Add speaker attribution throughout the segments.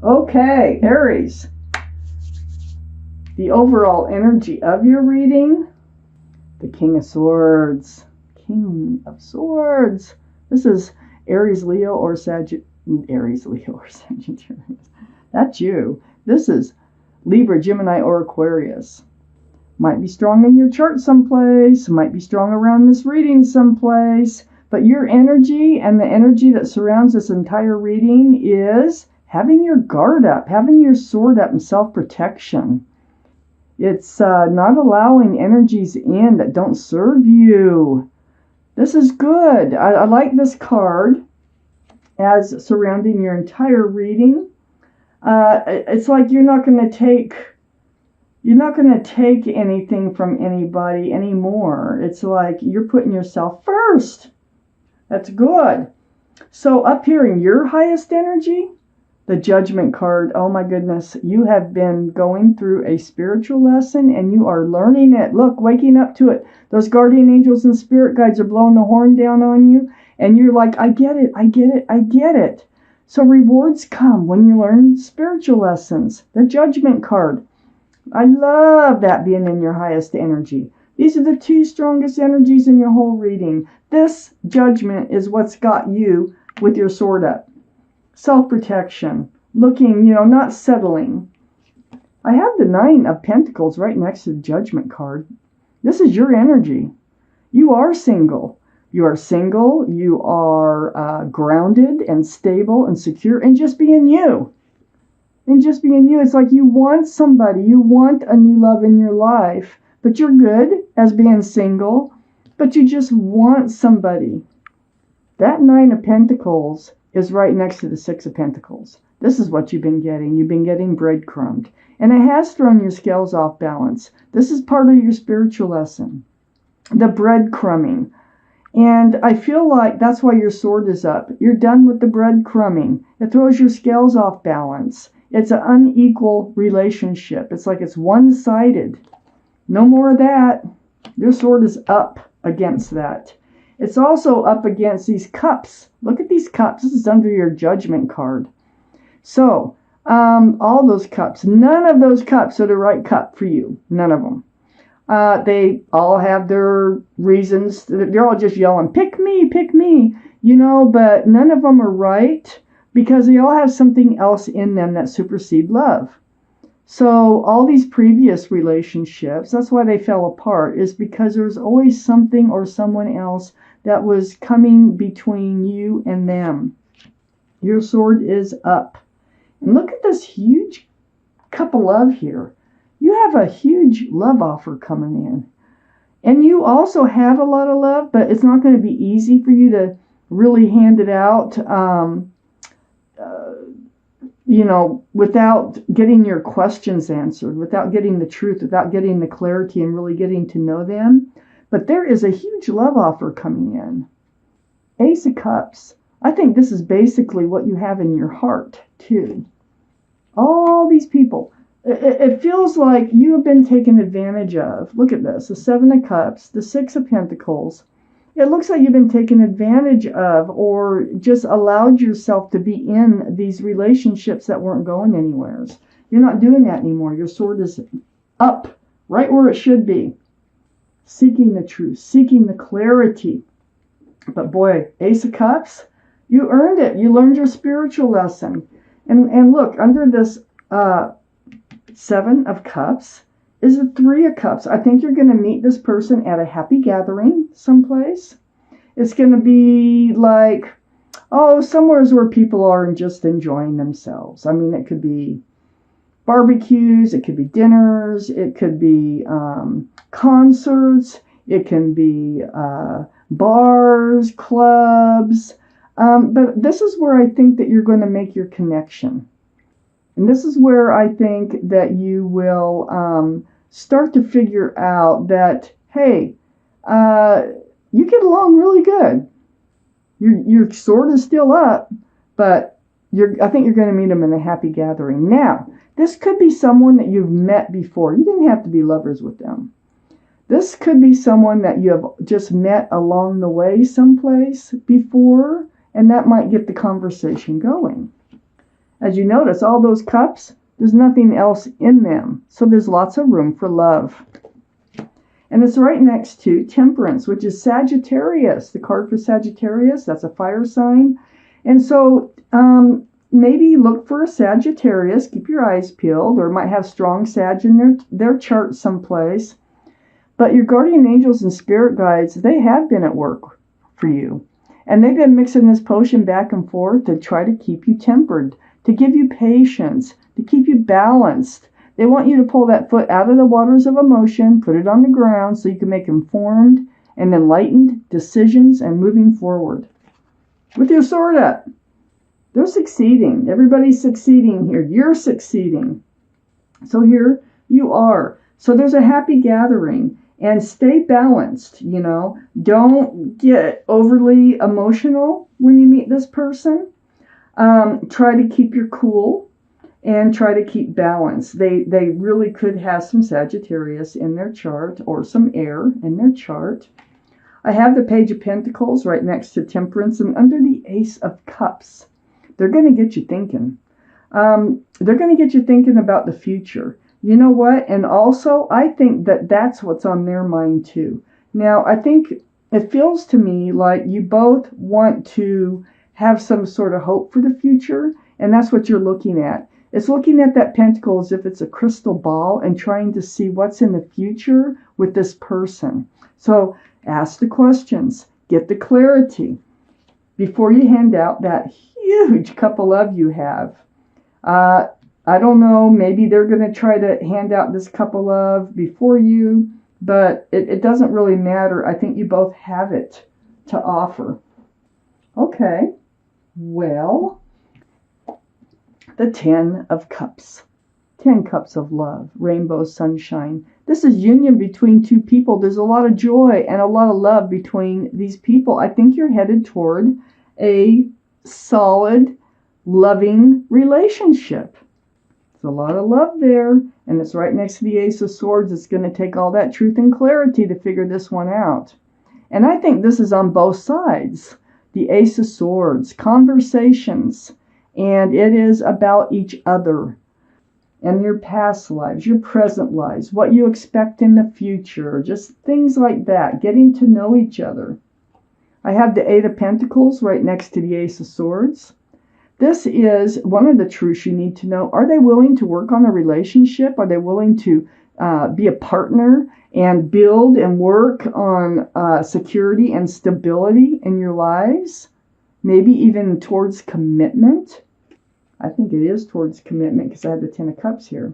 Speaker 1: Okay, Aries. The overall energy of your reading, the King of Swords. King of Swords. This is Aries, Leo, or Sagittarius. Aries, Leo, or Sagittarius. That's you. This is Libra, Gemini, or Aquarius. Might be strong in your chart someplace. Might be strong around this reading someplace. But your energy and the energy that surrounds this entire reading is having your guard up, having your sword up, and self-protection. It's not allowing energies in that don't serve you. This is good. I like this card as surrounding your entire reading. It's like you're not going to take anything from anybody anymore. It's like you're putting yourself first. That's good. So up here in your highest energy, the Judgment card, oh my goodness, you have been going through a spiritual lesson and you are learning it. Look, waking up to it. Those guardian angels and spirit guides are blowing the horn down on you. And you're like, I get it, I get it, I get it. So rewards come when you learn spiritual lessons. The Judgment card. I love that being in your highest energy. These are the two strongest energies in your whole reading. This Judgment is what's got you with your sword up. Self-protection, looking, not settling. I have the Nine of Pentacles right next to the Judgment card. This is your energy. You are single. You are single. You are grounded and stable and secure and just being you. And just being you. It's like you want somebody. You want a new love in your life. But you're good as being single. But you just want somebody. That Nine of Pentacles is right next to the Six of Pentacles. This is what you've been getting. You've been getting breadcrumbed. And it has thrown your scales off balance. This is part of your spiritual lesson. The breadcrumbing. And I feel like that's why your sword is up. You're done with the breadcrumbing. It throws your scales off balance. It's an unequal relationship. It's like it's one-sided. No more of that. Your sword is up against that. It's also up against these cups. Look at these cups. This is under your Judgment card. So, all those cups. None of those cups are the right cup for you. None of them. They all have their reasons. They're all just yelling, pick me, but none of them are right because they all have something else in them that supersede love. So all these previous relationships, that's why they fell apart, is because there's always something or someone else that was coming between you and them. Your sword is up. And look at this huge cup of love here. You have a huge love offer coming in. And you also have a lot of love, but it's not going to be easy for you to really hand it out, without getting your questions answered, without getting the truth, without getting the clarity and really getting to know them. But there is a huge love offer coming in. Ace of Cups. I think this is basically what you have in your heart, too. All these people. It feels like you have been taken advantage of. Look at this. The Seven of Cups, the Six of Pentacles. It looks like you've been taken advantage of or just allowed yourself to be in these relationships that weren't going anywhere. You're not doing that anymore. Your sword is up, right where it should be. Seeking the truth, seeking the clarity. But boy, Ace of Cups, you earned it. You learned your spiritual lesson. And look, under this Seven of Cups is the Three of Cups. I think you're going to meet this person at a happy gathering someplace. It's going to be like, somewhere where people are and just enjoying themselves. I mean, it could be barbecues, it could be dinners, it could be concerts, it can be bars, clubs. But this is where I think that you're going to make your connection. And this is where I think that you will start to figure out that, hey, you get along really good. Your sword is still up, but I think you're going to meet them in a happy gathering. Now, this could be someone that you've met before. You didn't have to be lovers with them. This could be someone that you have just met along the way someplace before, and that might get the conversation going. As you notice, all those cups, there's nothing else in them. So there's lots of room for love. And it's right next to Temperance, which is Sagittarius. The card for Sagittarius, that's a fire sign. And so maybe look for a Sagittarius. Keep your eyes peeled, or might have strong Sag in their chart someplace. But your guardian angels and spirit guides, they have been at work for you. And they've been mixing this potion back and forth to try to keep you tempered, to give you patience, to keep you balanced. They want you to pull that foot out of the waters of emotion, put it on the ground so you can make informed and enlightened decisions and moving forward. With your sword up, they're succeeding. Everybody's succeeding here. You're succeeding. So here you are. So there's a happy gathering. And stay balanced, you know. Don't get overly emotional when you meet this person. Try to keep your cool and try to keep balance. They really could have some Sagittarius in their chart or some air in their chart. I have the Page of Pentacles right next to Temperance, and under the Ace of Cups. They're going to get you thinking. They're going to get you thinking about the future. You know what? And also, I think that that's what's on their mind too. Now, I think it feels to me like you both want to have some sort of hope for the future, and that's what you're looking at. It's looking at that pentacle as if it's a crystal ball and trying to see what's in the future with this person. So ask the questions, get the clarity before you hand out that huge cup of love you have. I don't know, maybe they're going to try to hand out this cup of love before you, but it doesn't really matter. I think you both have it to offer. Okay, well, the 10 of Cups. 10 cups of love, rainbow, sunshine. This is union between two people. There's a lot of joy and a lot of love between these people. I think you're headed toward a solid, loving relationship. There's a lot of love there, and it's right next to the Ace of Swords. It's going to take all that truth and clarity to figure this one out. And I think this is on both sides. The Ace of Swords, conversations, and it is about each other and your past lives, your present lives, what you expect in the future, just things like that, getting to know each other. I have the Eight of Pentacles right next to the Ace of Swords. This is one of the truths you need to know. Are they willing to work on a relationship? Are they willing to be a partner and build and work on security and stability in your lives? Maybe even towards commitment? I think it is towards commitment because I have the 10 of Cups here.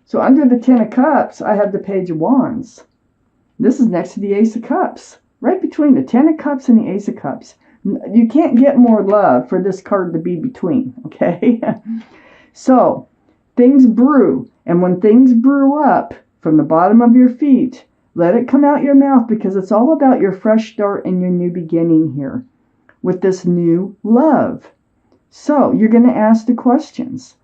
Speaker 1: So under the 10 of Cups, I have the Page of Wands. This is next to the Ace of Cups. Right between the 10 of Cups and the Ace of Cups. You can't get more love for this card to be between, okay? So, things brew. And when things brew up from the bottom of your feet, let it come out your mouth because it's all about your fresh start and your new beginning here with this new love. So, you're going to ask the questions.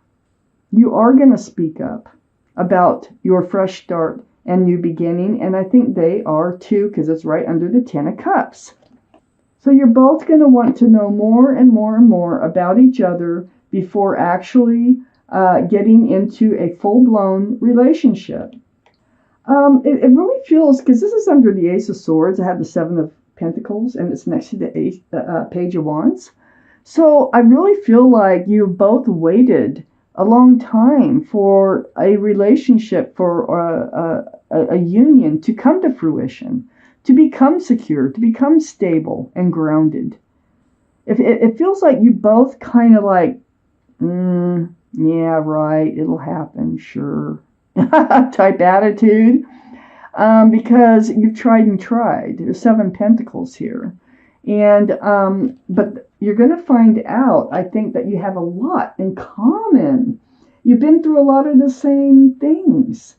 Speaker 1: You are going to speak up about your fresh start and new beginning, and I think they are too because it's right under the 10 of Cups. So you're both going to want to know more and more and more about each other before actually getting into a full-blown relationship. It really feels, because this is under the Ace of Swords, I have the 7 of Pentacles, and it's next to the Page of Wands. So I really feel like you both waited a long time for a relationship, for a union to come to fruition, to become secure, to become stable and grounded. It feels like you both kind of like, yeah, right, it'll happen, sure, type attitude, because you've tried and tried. There's 7 Pentacles here. And, but you're going to find out, I think, that you have a lot in common. You've been through a lot of the same things.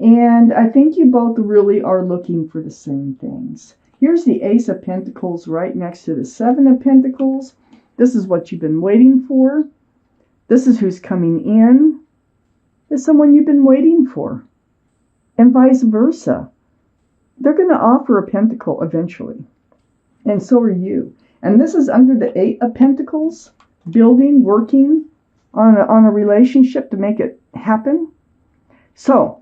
Speaker 1: And I think you both really are looking for the same things. Here's the Ace of Pentacles right next to the 7 of Pentacles. This is what you've been waiting for. This is who's coming in. It's someone you've been waiting for. And vice versa. They're going to offer a pentacle eventually. And so are you. And this is under the 8 of Pentacles. Building, working, on a relationship to make it happen. So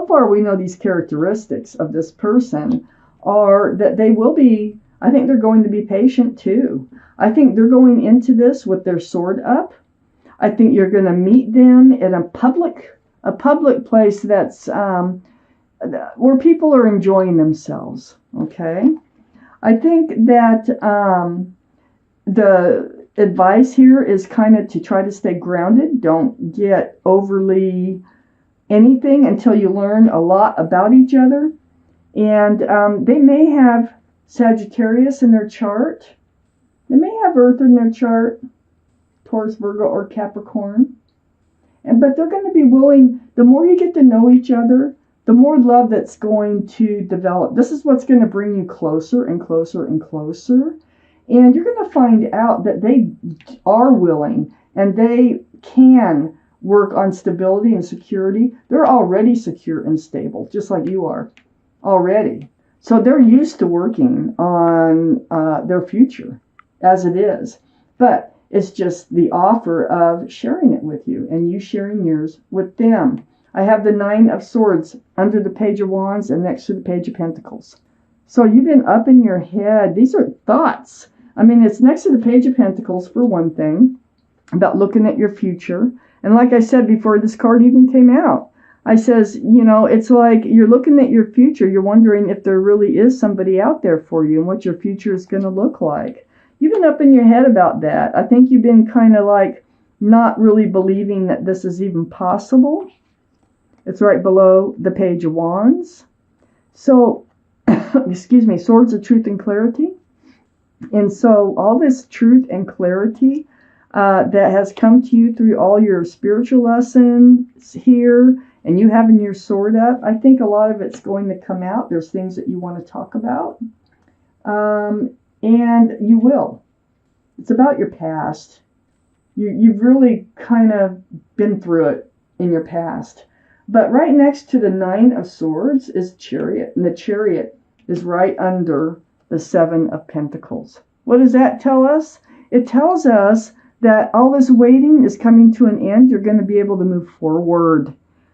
Speaker 1: far we know these characteristics of this person are that they will be, I think they're going to be patient too. I think they're going into this with their sword up. I think you're going to meet them in a public place that's where people are enjoying themselves. Okay, I think that the advice here is kind of to try to stay grounded. Don't get overly anything until you learn a lot about each other. And they may have Sagittarius in their chart. They may have Earth in their chart, Taurus, Virgo, or Capricorn. But they're going to be willing, the more you get to know each other, the more love that's going to develop. This is what's going to bring you closer and closer and closer. And you're going to find out that they are willing and they can work on stability and security. They're already secure and stable, just like you are already. So they're used to working on their future as it is. But it's just the offer of sharing it with you and you sharing yours with them. I have the 9 of Swords under the Page of Wands and next to the Page of Pentacles. So you've been up in your head. These are thoughts. I mean, it's next to the Page of Pentacles for one thing, about looking at your future. And like I said before this card even came out, I says, you know, it's like you're looking at your future. You're wondering if there really is somebody out there for you and what your future is going to look like. You've been up in your head about that. I think you've been kind of like not really believing that this is even possible. It's right below the Page of Wands. So, excuse me, Swords of Truth and Clarity. And so all this truth and clarity that has come to you through all your spiritual lessons here and you having your sword up, I think a lot of it's going to come out. There's things that you want to talk about. And you will. It's about your past. You've really kind of been through it in your past. But right next to the 9 of Swords is Chariot. And the Chariot is right under the 7 of Pentacles. What does that tell us? It tells us that all this waiting is coming to an end. You're going to be able to move forward.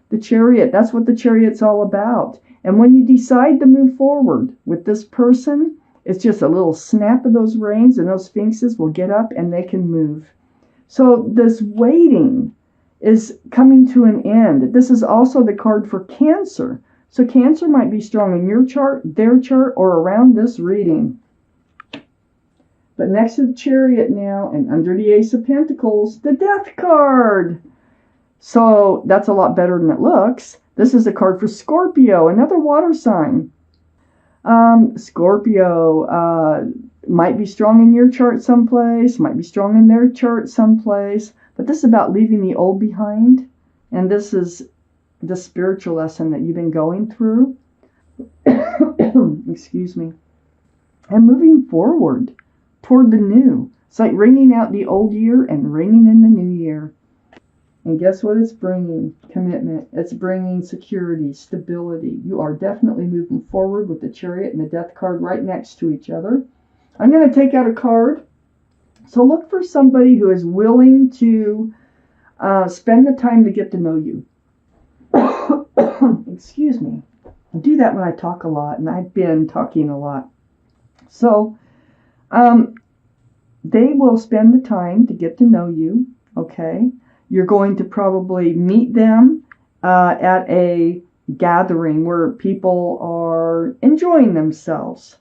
Speaker 1: The Chariot, that's what the Chariot's all about. And when you decide to move forward with this person, it's just a little snap of those reins and those sphinxes will get up and they can move. So this waiting is coming to an end. This is also the card for Cancer. So Cancer might be strong in your chart, their chart, or around this reading. But next to the Chariot now, and under the Ace of Pentacles, the Death card. So that's a lot better than it looks. This is a card for Scorpio, another water sign. Scorpio might be strong in your chart someplace, might be strong in their chart someplace, but this is about leaving the old behind, and this is the spiritual lesson that you've been going through. Excuse me. And moving forward toward the new. It's like ringing out the old year and ringing in the new year. And guess what it's bringing? Commitment. It's bringing security, stability. You are definitely moving forward with the Chariot and the Death card right next to each other. I'm going to take out a card. So look for somebody who is willing to spend the time to get to know you. Excuse me. I do that when I talk a lot, and I've been talking a lot. So they will spend the time to get to know you, okay? You're going to probably meet them at a gathering where people are enjoying themselves.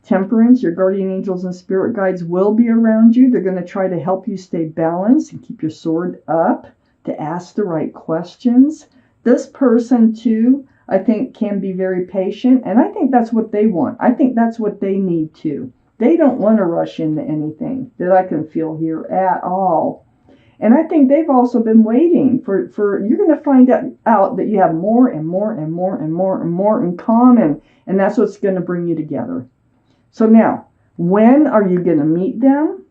Speaker 1: Temperance, your guardian angels and spirit guides will be around you. They're going to try to help you stay balanced and keep your sword up to ask the right questions. This person, too, I think can be very patient, and I think that's what they want. I think that's what they need, too. They don't want to rush into anything that I can feel here at all. And I think they've also been waiting for you're going to find out that you have more and more and more and more and more in common, and that's what's going to bring you together. So now, when are you going to meet them?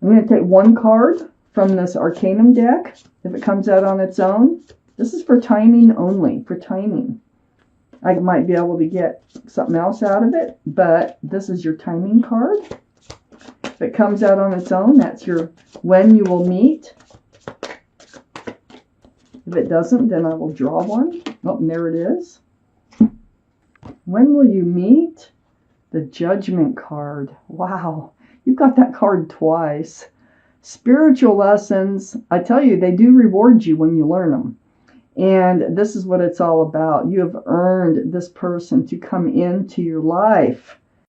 Speaker 1: I'm going to take one card from this Arcanum deck, if it comes out on its own. This is for timing only, for timing. I might be able to get something else out of it, but this is your timing card. If it comes out on its own, that's your when you will meet. If it doesn't, then I will draw one. Oh, and there it is. When will you meet? The Judgment card. Wow, you've got that card twice. Spiritual lessons, I tell you, they do reward you when you learn them. And this is what it's all about. You have earned this person to come into your life.